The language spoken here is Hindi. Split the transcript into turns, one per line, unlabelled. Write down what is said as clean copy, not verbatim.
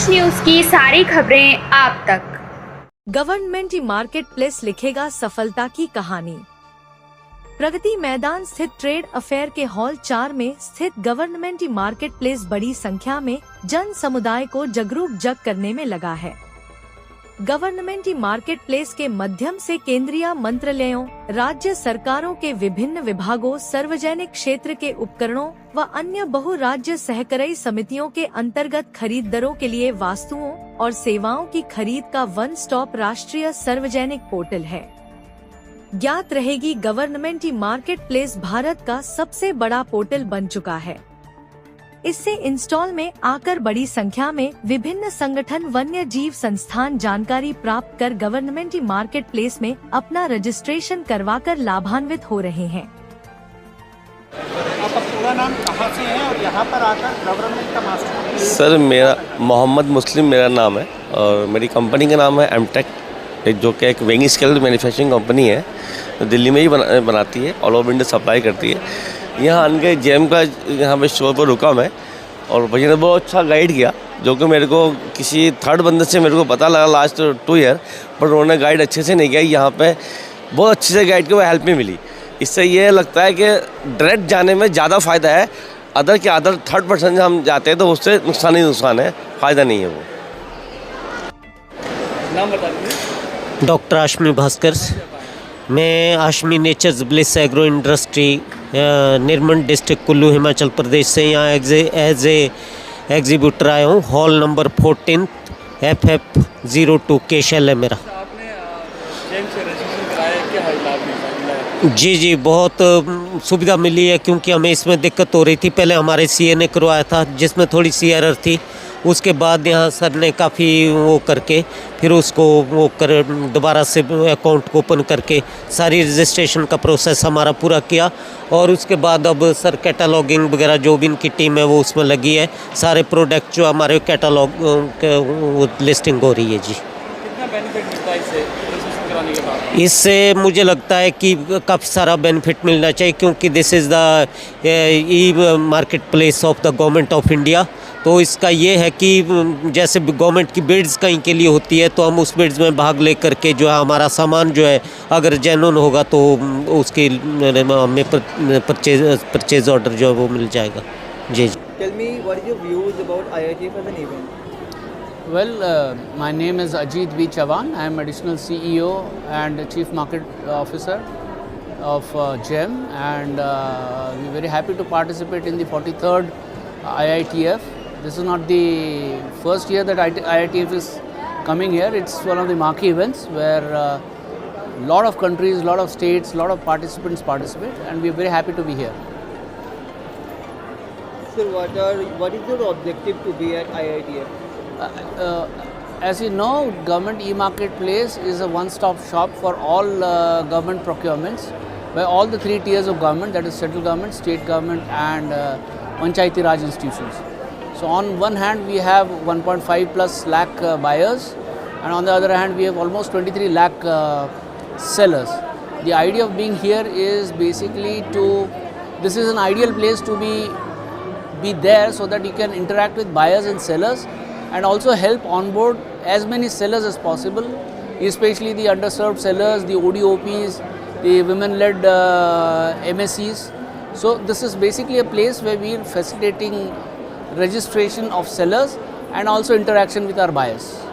देश न्यूज की सारी खबरें आप तक।
गवर्नमेंट मार्केट प्लेस लिखेगा सफलता की कहानी। प्रगति मैदान स्थित ट्रेड अफेयर के हॉल 4 में स्थित गवर्नमेंट मार्केट प्लेस बड़ी संख्या में जन समुदाय को जागरूक करने में लगा है। गवर्नमेंट मार्केट प्लेस के माध्यम से केंद्रीय मंत्रालयों, राज्य सरकारों के विभिन्न विभागों, सार्वजनिक क्षेत्र के उपकरणों व अन्य बहु-राज्य सहकारी समितियों के अंतर्गत खरीदारों के लिए वस्तुओं और सेवाओं की खरीद का वन स्टॉप राष्ट्रीय सार्वजनिक पोर्टल है। ज्ञात रहेगी, गवर्नमेंट मार्केट प्लेस भारत का सबसे बड़ा पोर्टल बन चुका है। इससे इंस्टॉल में आकर बड़ी संख्या में विभिन्न संगठन, वन्य जीव संस्थान जानकारी प्राप्त कर गवर्नमेंट मार्केट प्लेस में अपना रजिस्ट्रेशन करवाकर लाभान्वित हो रहे हैं।
आपका पूरा नाम कहाँ से है और यहाँ पर आकर गवर्नमेंट का मास्टर?
सर, मेरा मोहम्मद मुस्लिम मेरा नाम है और मेरी कंपनी का नाम है एमटेक, जो कि एक वेंगी स्केल मैन्युफैक्चरिंग कंपनी है। दिल्ली में ही बनाती है, ऑल ओवर इंडिया सप्लाई करती है। यहाँ आने जेम का यहाँ पे स्टोर पर रुका मैं और भैया ने बहुत अच्छा गाइड किया, जो कि मेरे को किसी थर्ड बंदे से मेरे को पता लगा लास्ट 2 ईयर, पर उन्होंने गाइड अच्छे से नहीं किया। यहाँ पे बहुत अच्छे से गाइड की वो हेल्प में मिली। इससे ये लगता है कि डायरेक्ट जाने में ज़्यादा फ़ायदा है। अदर थर्ड पर्सन हम जाते हैं तो उससे नुकसान ही नुकसान है, फ़ायदा नहीं है वो।
नाम बता दीजिए।
डॉक्टर आशमी भास्कर, मैं Ashmi nature's bliss agro industry Nirmal district Kullu Himachal Pradesh से यहाँ एज ए एग्जीब्यूटर आया हूँ। हॉल नंबर 14 FF02 केशल है मेरा।
आपने जेम से रजिस्ट्रेशन कराया, क्या लाभ मिला?
जी, बहुत सुविधा मिली है, क्योंकि हमें इसमें दिक्कत हो रही थी। पहले हमारे CA ने करवाया था, जिसमें थोड़ी सी एरर थी। उसके बाद यहाँ सर ने काफ़ी वो करके फिर उसको दोबारा से अकाउंट को ओपन करके सारी रजिस्ट्रेशन का प्रोसेस हमारा पूरा किया। और उसके बाद अब सर कैटलॉगिंग वगैरह जो भी इनकी टीम है वो उसमें लगी है। सारे प्रोडक्ट जो हमारे कैटलॉग लिस्टिंग हो रही है। जी,
कितना बेनिफिट मिलता है इससे रजिस्ट्रेशन कराने के बाद?
इससे मुझे लगता है कि काफ़ी सारा बेनिफिट मिलना चाहिए, क्योंकि this is the E market place of the government of India. तो इसका ये है कि जैसे गवर्नमेंट की बिड्स कहीं के लिए होती है, तो हम उस बिड्स में भाग ले करके जो है हमारा सामान जो है अगर जेन्युइन होगा तो उसकी हमें परचेज ऑर्डर जो है वो मिल जाएगा। जी।
Tell me, what is your views about IITF as an event?
Well, my name is Ajit B. Chavan. I am additional CEO and Chief Market Officer of GEM, and we're very happy to participate in the 43rd IITF. This is not the first year that IITF is coming here. It's one of the marquee events where a lot of countries, a lot of states, a lot of participants participate, and we're very happy to be here.
So what is your objective to be at IITF?
As you know, government e-marketplace is a one-stop shop for all government procurements by all the 3 tiers of government, that is central government, state government and Panchayati Raj institutions. So on one hand we have 1.5 plus lakh buyers, and on the other hand we have almost 23 lakh sellers. The idea of being here is basically this is an ideal place to be there, so that you can interact with buyers and sellers and also help onboard as many sellers as possible, especially the underserved sellers, the ODOPs, the women-led MSCs. So this is basically a place where we are facilitating registration of sellers and also interaction with our buyers.